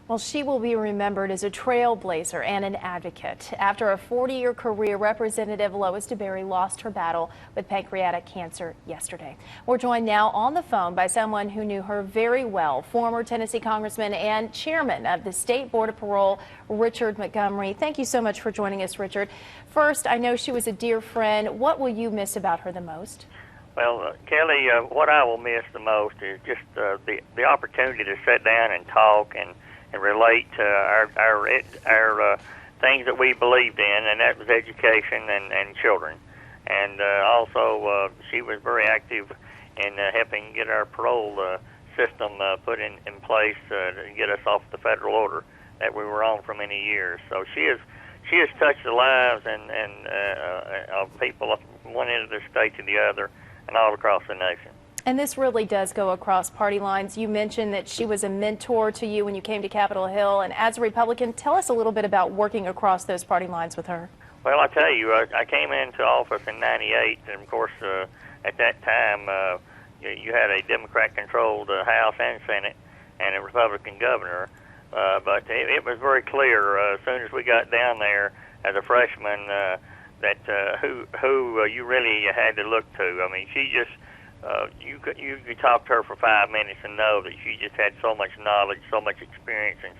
Well, she will be remembered as a trailblazer and an advocate. After a 40-year career, Representative Lois DeBerry lost her battle with pancreatic cancer yesterday. We're joined now on the phone by someone who knew her very well, former Tennessee Congressman and Chairman of the State Board of Parole, Richard Montgomery. Thank you so much for joining us, Richard. First, I know she was a dear friend. What will you miss about her the most? Well, Kelly, what I will miss the most is just the opportunity to sit down and talk and relate to our things that we believed in, and that was education and children. And also, she was very active in helping get our parole system put in place to get us off the federal order that we were on for many years. So she has touched the lives of people from one end of the state to the other and all across the nation. And this really does go across party lines. You mentioned that she was a mentor to you when you came to Capitol Hill, and as a Republican, tell us a little bit about working across those party lines with her. Well, I tell you, I came into office in '98, and of course, at that time, you had a Democrat-controlled House and Senate, and a Republican governor. But it was very clear as soon as we got down there as a freshman that who you really had to look to. I mean, she just you could talk to her for 5 minutes and know that she just had so much knowledge, so much experience, and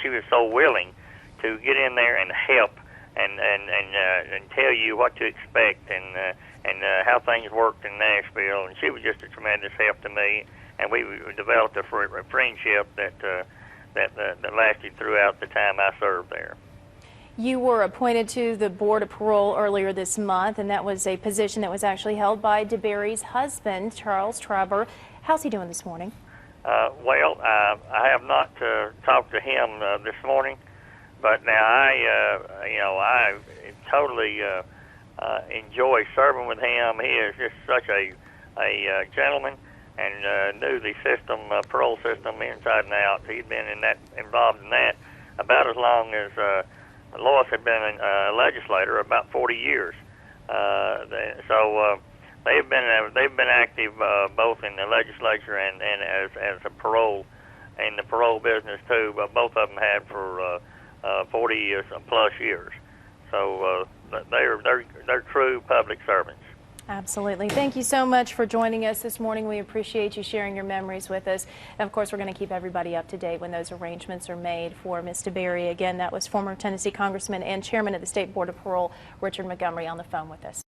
she was so willing to get in there and help and tell you what to expect and how things worked in Nashville. And she was just a tremendous help to me, and we developed a friendship that lasted throughout the time I served there. You were appointed to the Board of Parole earlier this month, and that was a position that was actually held by DeBerry's husband, Charles Traughber. How's he doing this morning? Well, I have not talked to him this morning, but now I totally enjoy serving with him. He is just such a gentleman and knew the system, parole system, inside and out. He'd been involved in that about as long as Lois had been a legislator, about 40 years. So they've been active both in the legislature and as a parole in the parole business too. But both of them had for 40 plus years. So they're true public servants. Absolutely. Thank you so much for joining us this morning. We appreciate you sharing your memories with us. And of course, we're going to keep everybody up to date when those arrangements are made for Ms. DeBerry. Again, that was former Tennessee Congressman and Chairman of the State Board of Parole, Richard Montgomery, on the phone with us.